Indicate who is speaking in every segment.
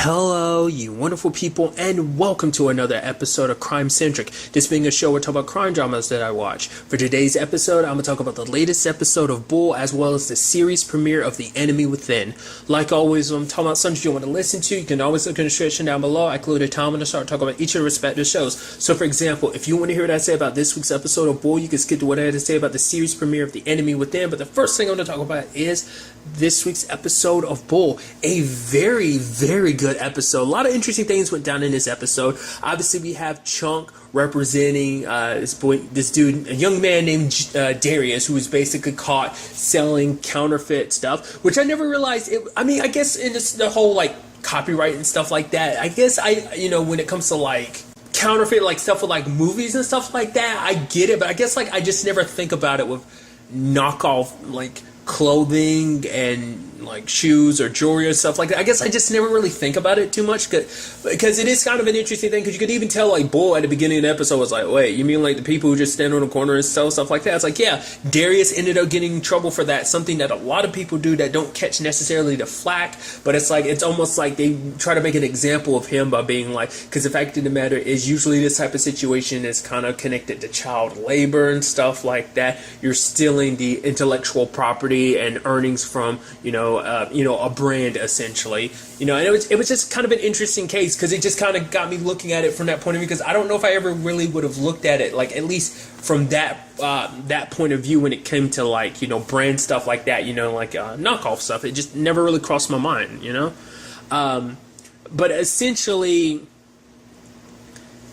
Speaker 1: Hello, you wonderful people, and welcome to another episode of Crime Centric. This being a show where I talk about crime dramas that I watch. For today's episode, I'm going to talk about the latest episode of Bull, as well as the series premiere of The Enemy Within. Like always, when I'm talking about something you want to listen to, you can always look in the description down below. I include a time when I start talking about each of the respective shows. So, for example, if you want to hear what I say about this week's episode of Bull, you can skip to what I had to say about the series premiere of The Enemy Within. But the first thing I'm going to talk about is this week's episode of Bull. A very, very good episode. A lot of interesting things went down in this episode. Obviously, we have Chunk representing this dude, a young man named Darius, who was basically caught selling counterfeit stuff, which I never realized. I guess in the whole like copyright and stuff like that, I guess when it comes to like counterfeit like stuff with like movies and stuff like that, I get it, but I guess like I just never think about it with knockoff like clothing and like shoes or jewelry or stuff like that. I guess I just never really think about it too much because it is kind of an interesting thing, because you could even tell like Bull at the beginning of the episode was like, wait, you mean like the people who just stand on the corner and sell stuff like that? It's like, yeah, Darius ended up getting in trouble for that, something that a lot of people do that don't catch necessarily the flack, but it's like, it's almost like they try to make an example of him by being like, because the fact of the matter is usually this type of situation is kind of connected to child labor and stuff like that. You're stealing the intellectual property and earnings from a brand, essentially, and it was just kind of an interesting case, because it just kind of got me looking at it from that point of view, because I don't know if I ever really would have looked at it like, at least from that point of view, when it came to like brand stuff like that, like knockoff stuff. It just never really crossed my mind, but essentially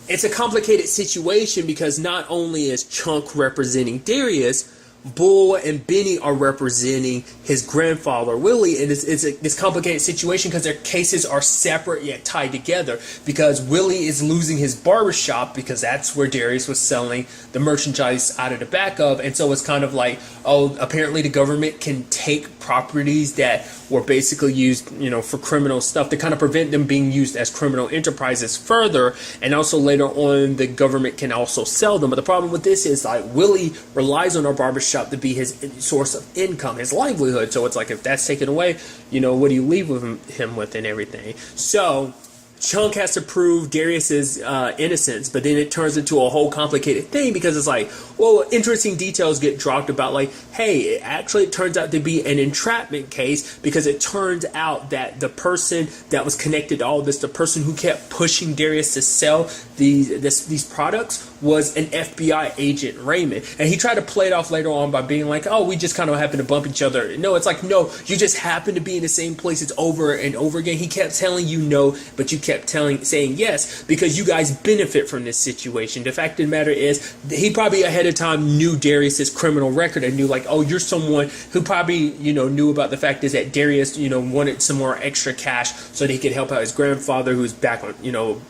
Speaker 1: it's a complicated situation, because not only is Chunk representing Darius, Bull and Benny are representing his grandfather, Willie, and it's this complicated situation because their cases are separate yet tied together, because Willie is losing his barbershop because that's where Darius was selling the merchandise out of the back of, and so it's kind of like, oh, apparently the government can take properties that were basically used, for criminal stuff to kind of prevent them being used as criminal enterprises further, and also later on the government can also sell them. But the problem with this is like Willie relies on our barbershop to be his source of income, his livelihood. So it's like, if that's taken away, what do you leave with him with and everything? So Chunk has to prove Darius's innocence, but then it turns into a whole complicated thing, because it's like, well, interesting details get dropped about like, hey, it turns out to be an entrapment case, because it turns out that the person that was connected to all this, the person who kept pushing Darius to sell these products, was an FBI agent, Raymond. And he tried to play it off later on by being like, oh, we just kind of happened to bump each other. No, it's like, no, you just happen to be in the same places over and over again. He kept telling you no, but you kept saying yes, because you guys benefit from this situation. The fact of the matter is, he probably ahead of time knew Darius's criminal record and knew like, oh, you're someone who probably, knew about the fact is that Darius, wanted some more extra cash so that he could help out his grandfather, who's back on,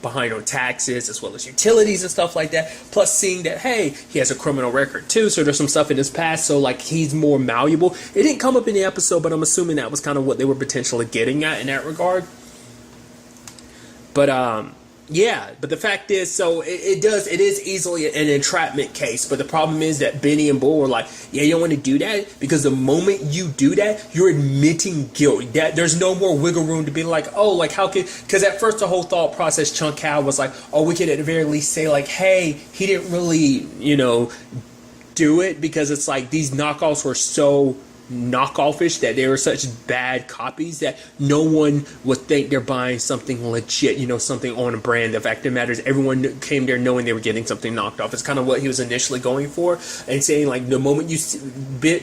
Speaker 1: behind on taxes as well as utilities and stuff like that. Plus seeing that, hey, he has a criminal record too, so there's some stuff in his past, so like he's more malleable. It didn't come up in the episode, but I'm assuming that was kind of what they were potentially getting at in that regard. But but the fact is, so it is easily an entrapment case, but the problem is that Benny and Bull were like, yeah, you don't want to do that, because the moment you do that, you're admitting guilt. That there's no more wiggle room to be like, oh, like how could, because at first the whole thought process Chunk had was like, oh, we could at the very least say like, hey, he didn't really, do it, because it's like these knockoffs were so knockoffish that they were such bad copies that no one would think they're buying something legit, something on a brand. The fact that matters, everyone came there knowing they were getting something knocked off. It's kind of what he was initially going for, and saying like, the moment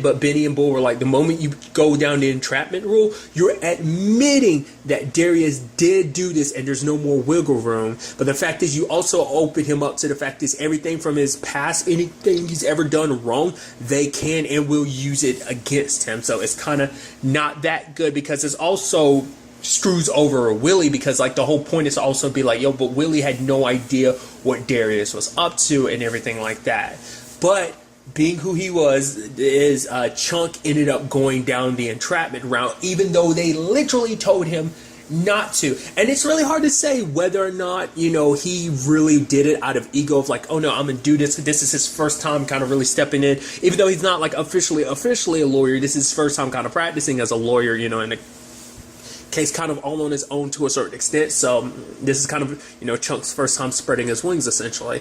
Speaker 1: but Benny and Bull were like, the moment you go down the entrapment rule, you're admitting that Darius did do this and there's no more wiggle room. But the fact is, you also open him up to the fact is, everything from his past, anything he's ever done wrong, they can and will use it against him. So it's kind of not that good, because it's also screws over Willie, because like the whole point is to also be like, yo, but Willie had no idea what Darius was up to and everything like that. But being who he was, is Chunk ended up going down the entrapment route, even though they literally told him not to. And it's really hard to say whether or not, he really did it out of ego of like, oh no, I'm gonna do this. This is his first time kind of really stepping in, even though he's not like officially a lawyer. This is his first time kind of practicing as a lawyer, in the case kind of all on his own to a certain extent. So this is kind of, Chunk's first time spreading his wings, essentially.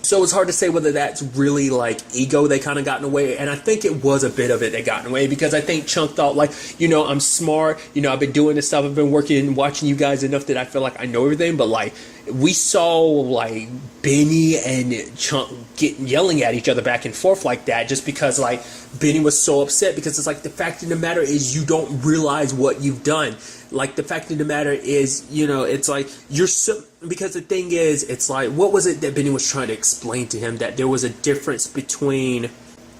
Speaker 1: So it's hard to say whether that's really like ego they kind of got in the way. And I think it was a bit of it that got in the way, because I think Chunk thought like, I'm smart, I've been doing this stuff, I've been working and watching you guys enough that I feel like I know everything. But like, we saw like Benny and Chunk yelling at each other back and forth like that, just because like Benny was so upset, because it's like, the fact of the matter is you don't realize what you've done. Like, the fact of the matter is, it's like, because the thing is, it's like, what was it that Benny was trying to explain to him? That there was a difference between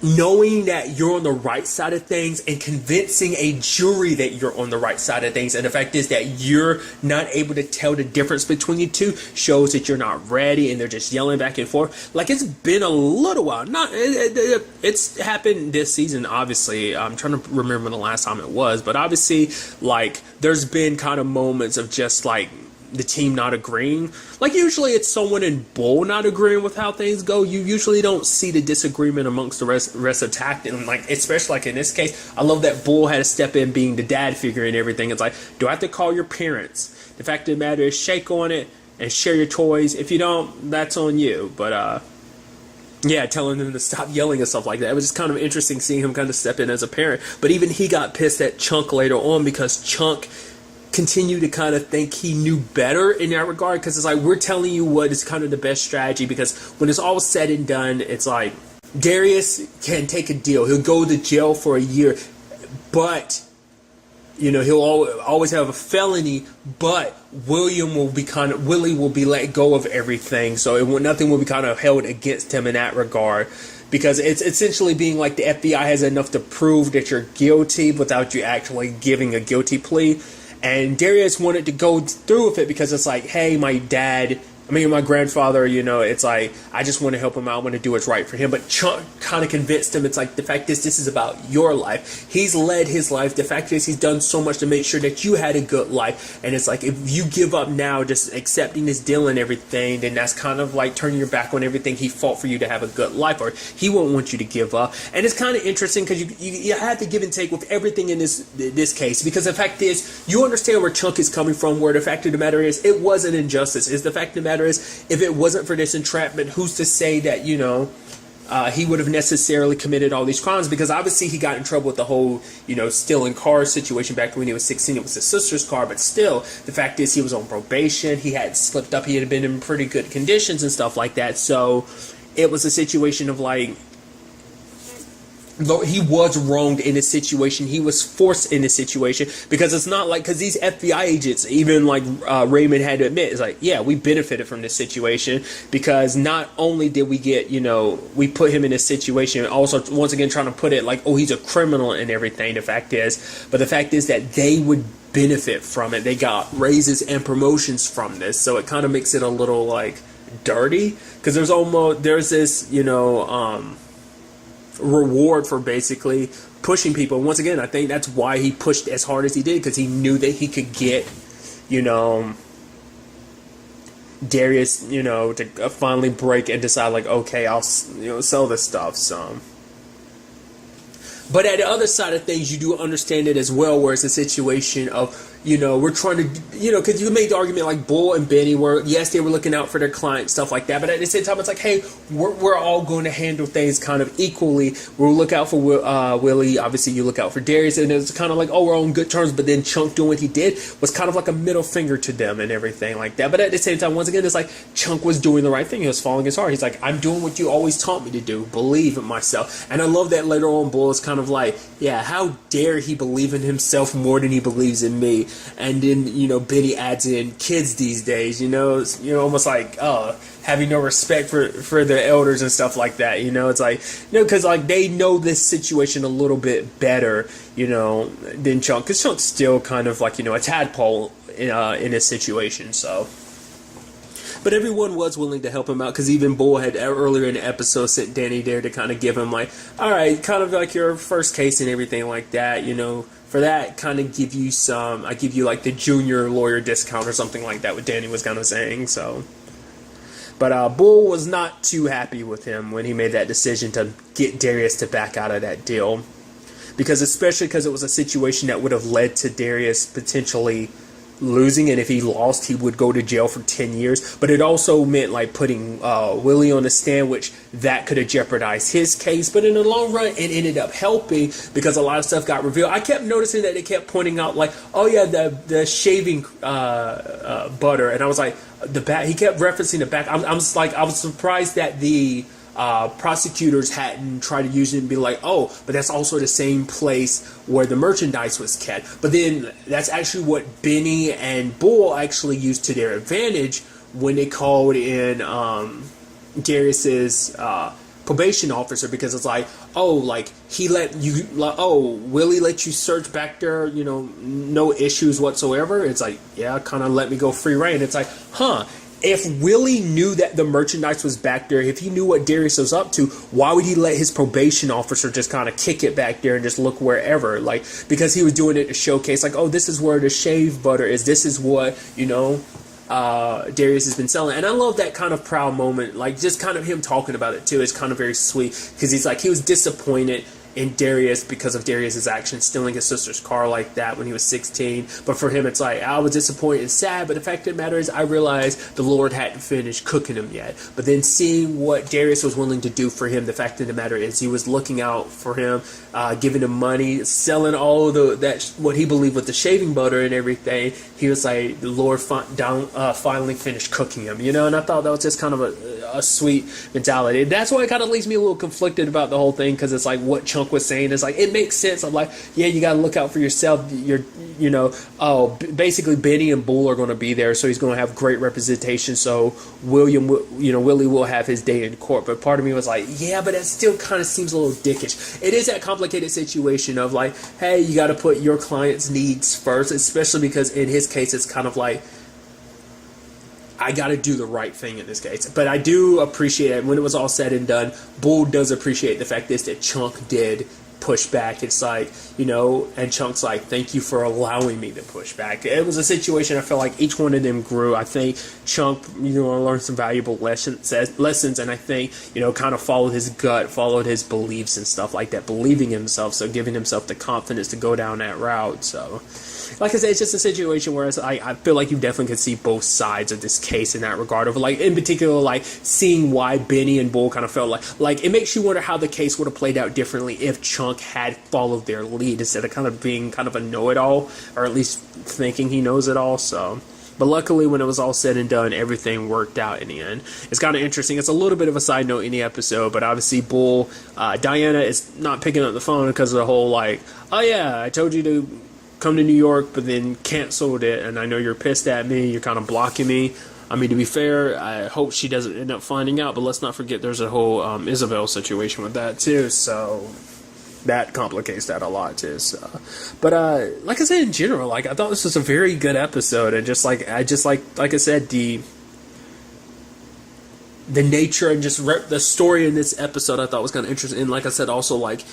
Speaker 1: knowing that you're on the right side of things and convincing a jury that you're on the right side of things. And the fact is that you're not able to tell the difference between the two shows that you're not ready, and they're just yelling back and forth. Like, it's been a little while. It's happened this season, obviously. I'm trying to remember the last time it was, but obviously, like, there's been kind of moments of just like the team not agreeing. Like, usually it's someone in Bull not agreeing with how things go. You usually don't see the disagreement amongst the rest of TAC. And like, especially like in this case, I love that Bull had to step in being the dad figure and everything. It's like, do I have to call your parents? The fact of the matter is, shake on it and share your toys. If you don't, that's on you. But yeah, telling them to stop yelling and stuff like that. It was just kind of interesting seeing him kind of step in as a parent. But even he got pissed at Chunk later on, because Chunk continue to kind of think he knew better in that regard, because it's like, we're telling you what is kind of the best strategy, because when it's all said and done, it's like, Darius can take a deal, he'll go to jail for a year, but he'll always have a felony, but Willie will be let go of everything, so nothing will be kind of held against him in that regard. Because it's essentially being like, the FBI has enough to prove that you're guilty without you actually giving a guilty plea. And Darius wanted to go through with it, because it's like, hey, my grandfather, it's like, I just want to help him out. I want to do what's right for him. But Chunk kind of convinced him. It's like, the fact is, this is about your life. He's led his life. The fact is, he's done so much to make sure that you had a good life. And it's like, if you give up now, just accepting this deal and everything, then that's kind of like turning your back on everything he fought for you to have a good life, or he won't want you to give up. And it's kind of interesting, because you have to give and take with everything in this case, because the fact is, you understand where Chunk is coming from, where the fact of the matter is, it was an injustice. Is the fact of the matter is, if it wasn't for this entrapment, who's to say that he would have necessarily committed all these crimes? Because obviously he got in trouble with the whole stealing cars situation back when he was 16. It was his sister's car, but still, the fact is, he was on probation, he had slipped up, he had been in pretty good conditions and stuff like that. So it was a situation of like, though he was wronged in this situation, he was forced in this situation, because it's not like, because these FBI agents, even like Raymond had to admit, it's like, yeah, we benefited from this situation, because not only did we get, we put him in this situation, also once again trying to put it like, oh, he's a criminal and everything. The fact is that they would benefit from it. They got raises and promotions from this, so it kind of makes it a little like dirty, because there's this reward for basically pushing people. Once again, I think that's why he pushed as hard as he did, because he knew that he could get Darius to finally break and decide like, okay, I'll sell this stuff. So, but at the other side of things, you do understand it as well, where it's a situation of we're trying to, because you made the argument like Bull and Benny were, yes, they were looking out for their client, stuff like that. But at the same time, it's like, hey, we're all going to handle things kind of equally. We'll look out for Willie. Obviously, you look out for Darius. And it's kind of like, oh, we're on good terms. But then Chunk doing what he did was kind of like a middle finger to them and everything like that. But at the same time, once again, it's like Chunk was doing the right thing. He was following his heart. He's like, I'm doing what you always taught me to do. Believe in myself. And I love that later on, Bull is kind of like, yeah, how dare he believe in himself more than he believes in me. And then, Benny adds in kids these days, almost like, having no respect for their elders and stuff like that, it's like, because like they know this situation a little bit better, than Chunk, because Chunk's still kind of like, a tadpole in this situation, so. But everyone was willing to help him out, because even Bull had earlier in the episode sent Danny there to kind of give him like, all right, kind of like your first case and everything like that, for that, kind of give you I give you like the junior lawyer discount or something like that, what Danny was kind of saying, so. But Bull was not too happy with him when he made that decision to get Darius to back out of that deal. because it was a situation that would have led to Darius potentially losing, and if he lost, he would go to jail for 10 years. But it also meant like putting Willie on the stand, which that could have jeopardized his case. But in the long run, it ended up helping because a lot of stuff got revealed. I kept noticing that they kept pointing out like, oh yeah, the shaving butter, and I was like, the back. He kept referencing the back. I was surprised that the prosecutors hadn't tried to use it and be like, oh, but that's also the same place where the merchandise was kept. But then that's actually what Benny and Bull actually used to their advantage when they called in Darius's probation officer, because it's like, oh, like he let you, like, oh, Willie let you search back there, you know, no issues whatsoever. It's like, yeah, kind of let me go free reign. It's like, huh. If Willie knew that the merchandise was back there, if he knew what Darius was up to, why would he let his probation officer just kind of kick it back there and just look wherever? Like, because he was doing it to showcase, like, oh, this is where the shave butter is. This is what, you know, Darius has been selling. And I love that kind of proud moment. Like, just kind of him talking about it, too, is kind of very sweet. Because he's like, he was disappointed in Darius because of Darius's actions, stealing his sister's car like that when he was 16. But for him, it's like, I was disappointed and sad, but the fact of the matter is, I realized the Lord hadn't finished cooking him yet. But then seeing what Darius was willing to do for him, the fact of the matter is, he was looking out for him, giving him money, selling all what he believed was the shaving butter and everything. He was like, the Lord finally finished cooking him, you know. And I thought that was just kind of a sweet mentality. That's why it kind of leaves me a little conflicted about the whole thing, because it's like what Chunk was saying is like, it makes sense. I'm like, yeah, you got to look out for yourself. Basically Benny and Bull are going to be there, so he's going to have great representation. So Willie will have his day in court. But part of me was like, yeah, but that still kind of seems a little dickish. It is that complicated situation of like, hey, you got to put your client's needs first, especially because in his case, it's kind of like, I got to do the right thing in this case. But I do appreciate it. When it was all said and done, Bull does appreciate the fact that Chunk did push back. It's like, you know, and Chunk's like, thank you for allowing me to push back. It was a situation I felt like each one of them grew. I think Chunk, learned some valuable lessons, and I think, kind of followed his gut, followed his beliefs and stuff like that, believing in himself, so giving himself the confidence to go down that route. So, like I said, it's just a situation where I feel like you definitely could see both sides of this case in that regard. Of like, in particular, like seeing why Benny and Bull kind of felt like it makes you wonder how the case would have played out differently if Chunk had followed their lead instead of kind of being kind of a know-it-all, or at least thinking he knows it all. So, but luckily, when it was all said and done, everything worked out in the end. It's kind of interesting. It's a little bit of a side note in the episode, but obviously Bull, Diana is not picking up the phone because of the whole like, oh yeah, I told you to come to New York, but then canceled it, and I know you're pissed at me, you're kind of blocking me. I mean, to be fair, I hope she doesn't end up finding out, but let's not forget there's a whole Isabel situation with that too, so that complicates that a lot too. So, but like I said, in general, like I thought this was a very good episode, and like I said, the nature and just the story in this episode I thought was kind of interesting. And like I said, also like,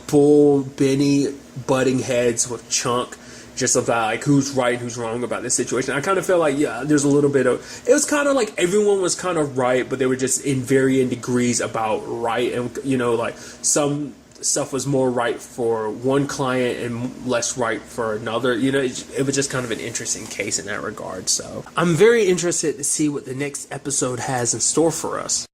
Speaker 1: Bull, Benny butting heads with Chunk, just about like who's right, who's wrong about this situation. I kind of feel like, yeah, there's a little bit of, it was kind of like everyone was kind of right, but they were just in varying degrees about right. And, like some stuff was more right for one client and less right for another. It was just kind of an interesting case in that regard. So I'm very interested to see what the next episode has in store for us.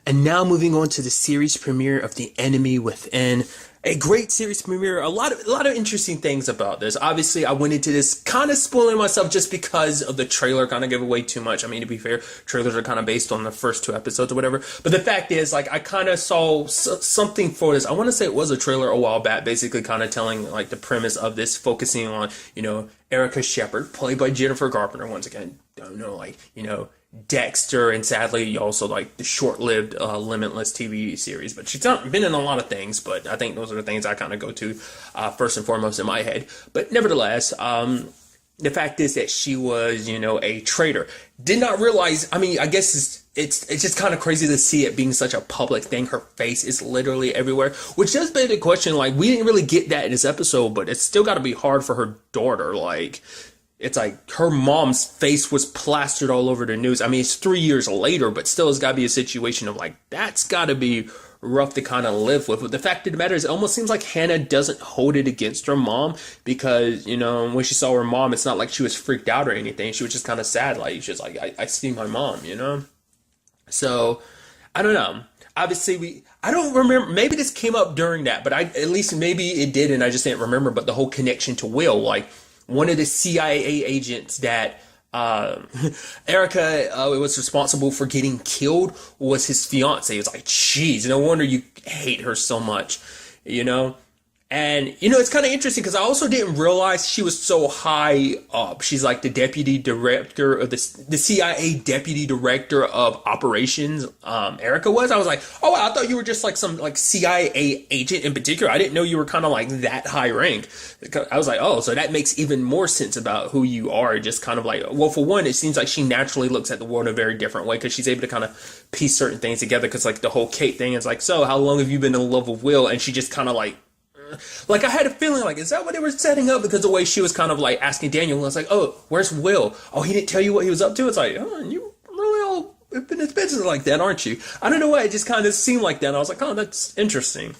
Speaker 1: And now moving on to the series premiere of The Enemy Within. A great series premiere. A lot of interesting things about this. Obviously, I went into this kind of spoiling myself just because of the trailer kind of gave away too much. I mean, to be fair, trailers are kind of based on the first 2 episodes or whatever. But the fact is, like, I kind of saw something for this. I want to say it was a trailer a while back, basically kind of telling, like, the premise of this, focusing on, Erica Shepherd, played by Jennifer Garner. Once again, don't know, like, Dexter, and sadly also like the short-lived Limitless TV series. But she's not been in a lot of things, but I think those are the things I kind of go to first and foremost in my head. But nevertheless, the fact is that she was, a traitor. Did not realize, I mean, I guess it's just kind of crazy to see it being such a public thing. Her face is literally everywhere, which does beg the question, like, we didn't really get that in this episode, but it's still got to be hard for her daughter, like, it's like her mom's face was plastered all over the news. I mean, it's 3 years later, but still it's got to be a situation of like, that's got to be rough to kind of live with. But the fact of the matter is, it almost seems like Hannah doesn't hold it against her mom because, you know, when she saw her mom, it's not like she was freaked out or anything. She was just kind of sad. Like, she was like, I see my mom, you know? So, I don't know. Obviously, I don't remember, maybe this came up during that, but at least maybe it did and I just didn't remember, but the whole connection to Will, like, one of the CIA agents that Erica was responsible for getting killed was his fiance. It was like, geez, no wonder you hate her so much, you know? And, you know, it's kind of interesting because I also didn't realize she was so high up. She's like the deputy director of the CIA deputy director of operations. Erica was. I was like, oh, I thought you were just like some like CIA agent in particular. I didn't know you were kind of like that high rank. I was like, oh, so that makes even more sense about who you are. Just kind of like, well, for one, it seems like she naturally looks at the world in a very different way because she's able to kind of piece certain things together. Because like the whole Kate thing is like, so how long have you been in love with Will? And she just kind of like I had a feeling like, is that what they were setting up? Because the way she was kind of like asking Daniel, and I was like, oh, where's Will? Oh, he didn't tell you what he was up to? It's like, oh, you really all been his business like that, aren't you? I don't know why, it just kind of seemed like that. And I was like, oh, that's interesting.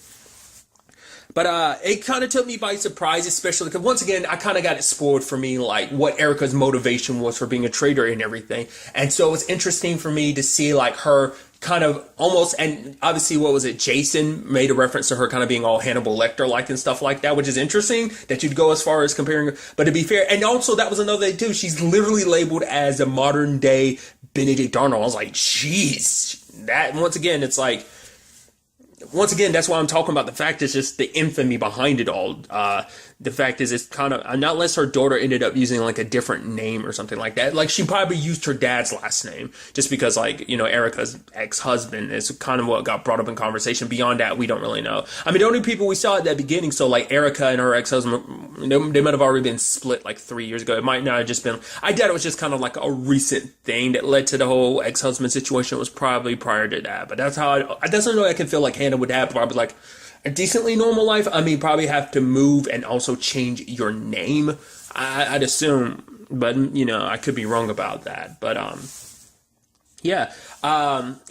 Speaker 1: But it kind of took me by surprise, especially because once again, I kind of got it spoiled for me, like what Erica's motivation was for being a traitor and everything. And so it was interesting for me to see like her kind of almost, and obviously what was it, Jason made a reference to her kind of being all Hannibal Lecter-like and stuff like that, which is interesting that you'd go as far as comparing her. But to be fair, and also that was another thing too, she's literally labeled as a modern day Benedict Arnold. I was like, jeez, that once again, it's like, once again, that's why I'm talking about the fact is just the infamy behind it all. The fact is, it's kind of, not unless her daughter ended up using like a different name or something like that. Like she probably used her dad's last name just because like, you know, Erica's ex-husband is kind of what got brought up in conversation. Beyond that, we don't really know. I mean, the only people we saw at that beginning, so like Erica and her ex-husband, they might have already been split like 3 years ago. It might not have just been, I doubt it was just kind of like a recent thing that led to the whole ex-husband situation. It was probably prior to that. But that's how that's the way I can feel like Hannah would have probably like a decently normal life. I mean, probably have to move and also change your name, I'd assume, but you know, I could be wrong about that. But yeah,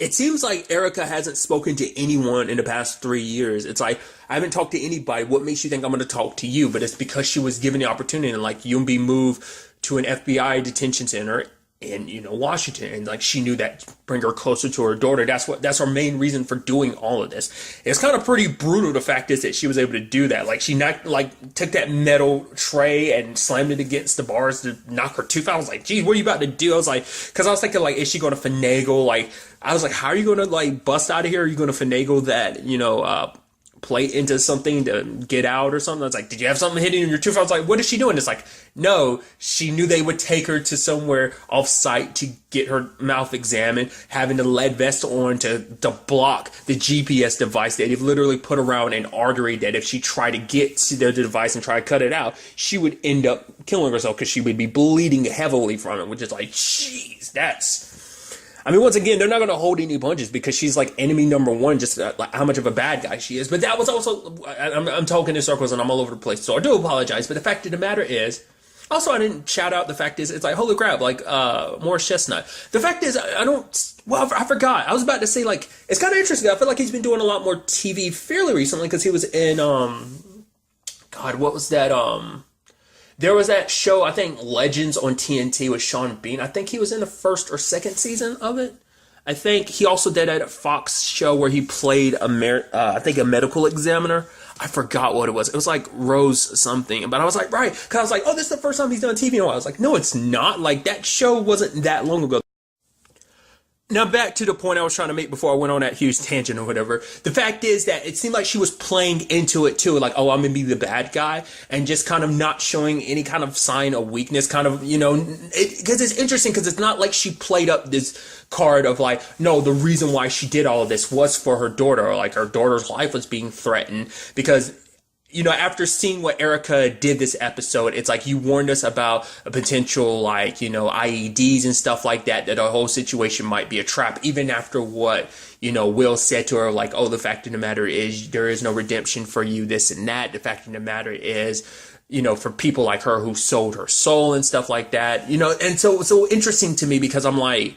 Speaker 1: it seems like Erica hasn't spoken to anyone in the past 3 years. It's like, I haven't talked to anybody. What makes you think I'm going to talk to you? But it's because she was given the opportunity, and like, you'll be moved to an FBI detention center in, you know, Washington, and like she knew that bring her closer to her daughter. That's her main reason for doing all of this. It's kind of pretty brutal. The fact is that she was able to do that. Like she took that metal tray and slammed it against the bars to knock her tooth out. I was like, geez, what are you about to do? I was like, because I was thinking like, is she going to finagle? Like I was like, how are you going to like bust out of here? Are you going to finagle that, you know, plate into something to get out or something? I was like, did you have something hidden in your tooth? I was like, what is she doing? It's like, no, she knew they would take her to somewhere off site to get her mouth examined, having the lead vest on to block the GPS device that they've literally put around an artery that if she tried to get to the device and try to cut it out, she would end up killing herself because she would be bleeding heavily from it, which is like, jeez, I mean, once again, they're not going to hold any punches because she's like enemy number one, just like how much of a bad guy she is. But that was also, I'm talking in circles and I'm all over the place, so I do apologize. But the fact of the matter is, also I didn't shout out the fact is, it's like, holy crap, like Morris Chestnut. The fact is, I forgot. I was about to say, like, it's kind of interesting. I feel like he's been doing a lot more TV fairly recently because he was in, God, what was that, there was that show, I think, Legends on TNT with Sean Bean. I think he was in the first or second season of it. I think he also did a Fox show where he played a medical examiner. I forgot what it was. It was like Rose something. But I was like, right. Because I was like, oh, this is the first time he's done TV in a while. I was like, no, it's not. Like, that show wasn't that long ago. Now, back to the point I was trying to make before I went on that huge tangent or whatever. The fact is that it seemed like she was playing into it too. Like, oh, I'm going to be the bad guy. And just kind of not showing any kind of sign of weakness. Kind of, you know, because it's interesting because it's not like she played up this card of like, no, the reason why she did all of this was for her daughter. Or like her daughter's life was being threatened. Because, you know, after seeing what Erica did this episode, it's like you warned us about a potential, like, you know, IEDs and stuff like that, that the whole situation might be a trap, even after what, you know, Will said to her, like, oh, the fact of the matter is there is no redemption for you, this and that. The fact of the matter is, you know, for people like her who sold her soul and stuff like that, you know, and so interesting to me because I'm like,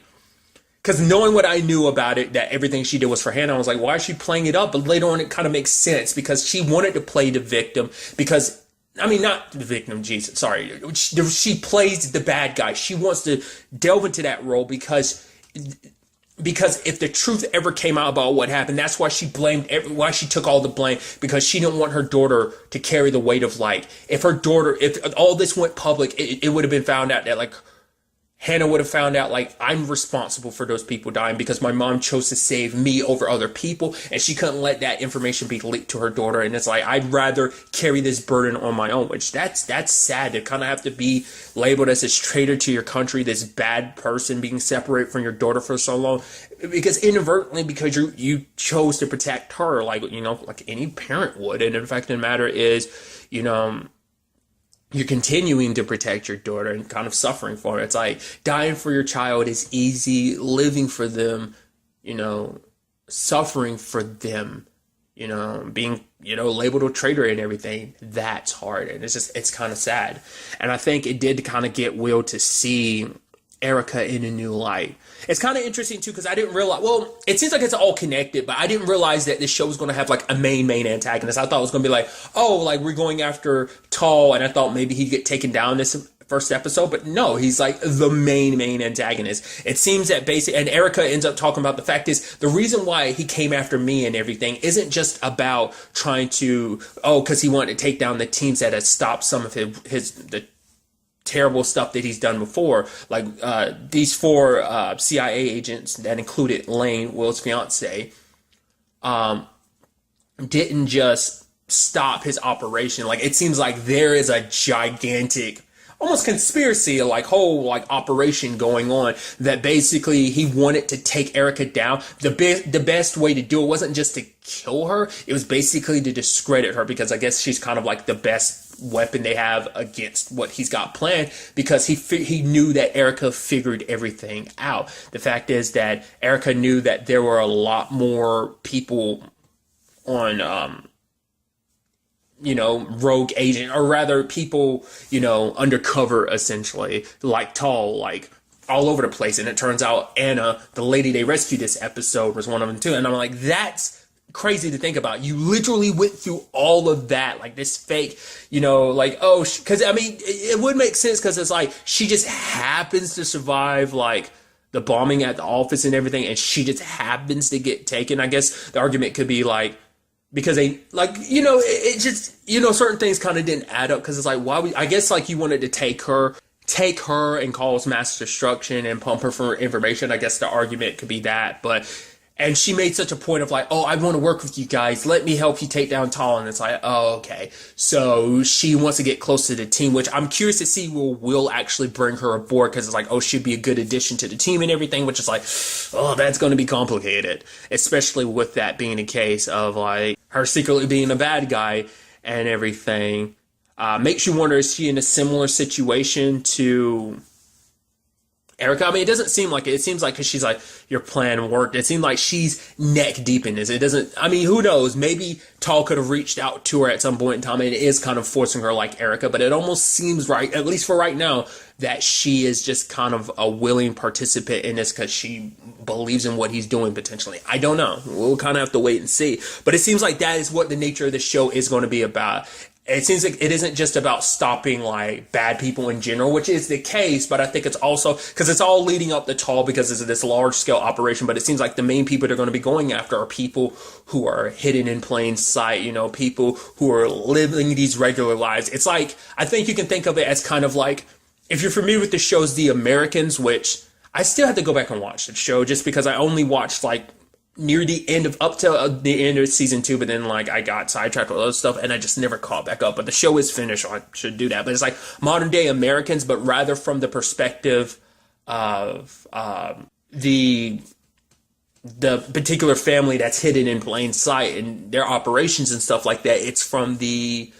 Speaker 1: because knowing what I knew about it, that everything she did was for Hannah, I was like, why is she playing it up? But later on, it kind of makes sense because she wanted to play the victim because, I mean, not the victim, Jesus, sorry. She plays the bad guy. She wants to delve into that role because if the truth ever came out about what happened, that's why she why she took all the blame, because she didn't want her daughter to carry the weight of, like, if all this went public, it would have been found out that, like, Hannah would have found out, like, I'm responsible for those people dying because my mom chose to save me over other people, and she couldn't let that information be leaked to her daughter. And it's like, I'd rather carry this burden on my own, which that's sad to kind of have to be labeled as this traitor to your country, this bad person being separated from your daughter for so long, because inadvertently, because you chose to protect her, like, you know, like any parent would. And the fact of the matter is, you know, you're continuing to protect your daughter and kind of suffering for it. It's like dying for your child is easy, living for them, you know, suffering for them, you know, being, you know, labeled a traitor and everything. That's hard. And it's kind of sad. And I think it did kind of get Will to see Erica in a new light. It's kind of interesting too, because I didn't realize, well, it seems like it's all connected, but I didn't realize that this show was going to have like a main antagonist. I thought it was going to be like, oh, like we're going after Tall, and I thought maybe he'd get taken down this first episode, but no, he's like the main antagonist. It seems that basically, and Erica ends up talking about the fact is the reason why he came after me and everything isn't just about trying to, because he wanted to take down the teams that had stopped some of the terrible stuff that he's done before, like these 4 CIA agents that included Lane, Will's fiance, didn't just stop his operation. Like, it seems like there is a gigantic, almost conspiracy, like whole like operation going on, that basically he wanted to take Erica down. The best way to do it wasn't just to kill her, it was basically to discredit her, because I guess she's kind of like the best weapon they have against what he's got planned, because he knew that Erica figured everything out. The fact is that Erica knew that there were a lot more people on you know, rogue agent, or rather people, you know, undercover essentially, like Tall, like all over the place. And it turns out Anna, the lady they rescued this episode, was one of them too. And I'm like, that's crazy to think about. You literally went through all of that, like this fake, you know, like, oh, because I mean, it would make sense, because it's like she just happens to survive like the bombing at the office and everything, and she just happens to get taken. I guess the argument could be like, because they, like, you know, it just, you know, certain things kind of didn't add up, because it's like, I guess like you wanted to take her and cause mass destruction and pump her for information. I guess the argument could be that, but, and she made such a point of like, oh, I want to work with you guys. Let me help you take down Tall. And it's like, oh, okay. So she wants to get close to the team, which I'm curious to see will actually bring her aboard, because it's like, oh, she'd be a good addition to the team and everything, which is like, oh, that's going to be complicated, especially with that being the case of like her secretly being a bad guy and everything. Makes you wonder, is she in a similar situation to Erica? I mean, it doesn't seem like it. It seems like, because she's like, your plan worked. It seemed like she's neck deep in this. It doesn't, I mean, who knows? Maybe Tall could have reached out to her at some point in time, and it is kind of forcing her like Erica, but it almost seems right, at least for right now, that she is just kind of a willing participant in this because she believes in what he's doing potentially. I don't know. We'll kind of have to wait and see. But it seems like that is what the nature of the show is going to be about. It seems like it isn't just about stopping like bad people in general, which is the case, but I think it's also because it's all leading up to Tall because it's this large scale operation. But it seems like the main people they're going to be going after are people who are hidden in plain sight, you know, people who are living these regular lives. It's like, I think you can think of it as kind of like, if you're familiar with the shows The Americans, which I still have to go back and watch the show just because I only watched like near the end of, up to the end of season 2, but then like I got sidetracked with other stuff and I just never caught back up. But the show is finished, so I should do that. But it's like modern day Americans, but rather from the perspective of the particular family that's hidden in plain sight and their operations and stuff like that. It's from the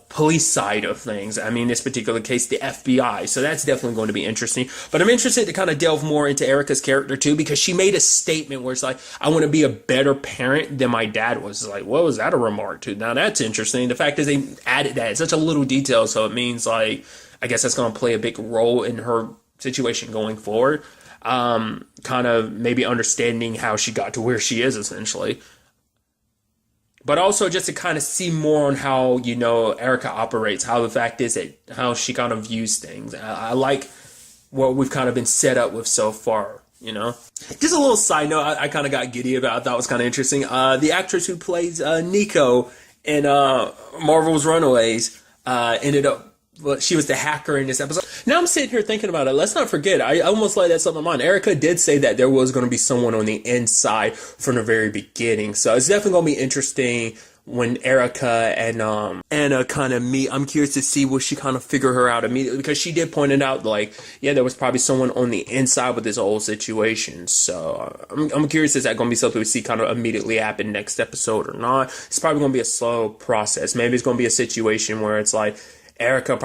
Speaker 1: police side of things. I mean, in this particular case, the FBI. So that's definitely going to be interesting. But I'm interested to kind of delve more into Erica's character too, because she made a statement where it's like, I want to be a better parent than my dad was. It's like, what was that a remark to? Now that's interesting. The fact is they added that. It's such a little detail. So it means like, I guess that's going to play a big role in her situation going forward. kind of maybe understanding how she got to where she is, essentially. But also just to kind of see more on how, Erica operates, how the fact is that how she kind of views things. I like what we've kind of been set up with so far, Just a little side note I kind of got giddy about. I thought was kind of interesting. The actress who plays Nico in Marvel's Runaways ended up, well, she was the hacker in this episode. Now I'm sitting here thinking about it. Let's not forget, I almost let that slip my mind. Erica did say that there was going to be someone on the inside from the very beginning. So it's definitely going to be interesting when Erica and Anna kind of meet. I'm curious to see will she kind of figure her out immediately, because she did point it out, like, yeah, there was probably someone on the inside with this whole situation. So I'm curious, is that going to be something we see kind of immediately happen next episode or not? It's probably going to be a slow process. Maybe it's going to be a situation where it's like Erica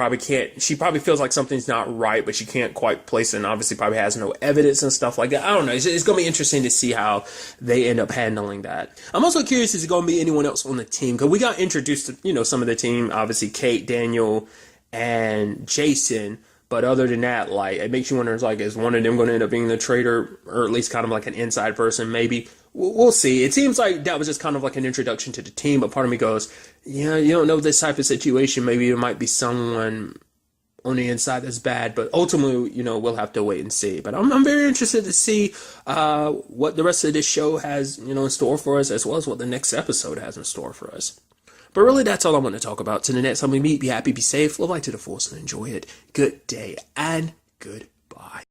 Speaker 1: she probably feels like something's not right, but she can't quite place it, and obviously probably has no evidence and stuff like that. I don't know. It's going to be interesting to see how they end up handling that. I'm also curious, is it going to be anyone else on the team? Because we got introduced to, some of the team, obviously Kate, Daniel, and Jason. But other than that, like, it makes you wonder, like, is one of them going to end up being the traitor, or at least kind of like an inside person? Maybe. We'll see. It seems like that was just kind of like an introduction to the team, but part of me goes, yeah, you don't know this type of situation. Maybe it might be someone on the inside that's bad, but ultimately, we'll have to wait and see. But I'm very interested to see what the rest of this show has, in store for us, as well as what the next episode has in store for us. But really, that's all I want to talk about. Till the next time we meet, be happy, be safe, live life to the fullest, and enjoy it. Good day and goodbye.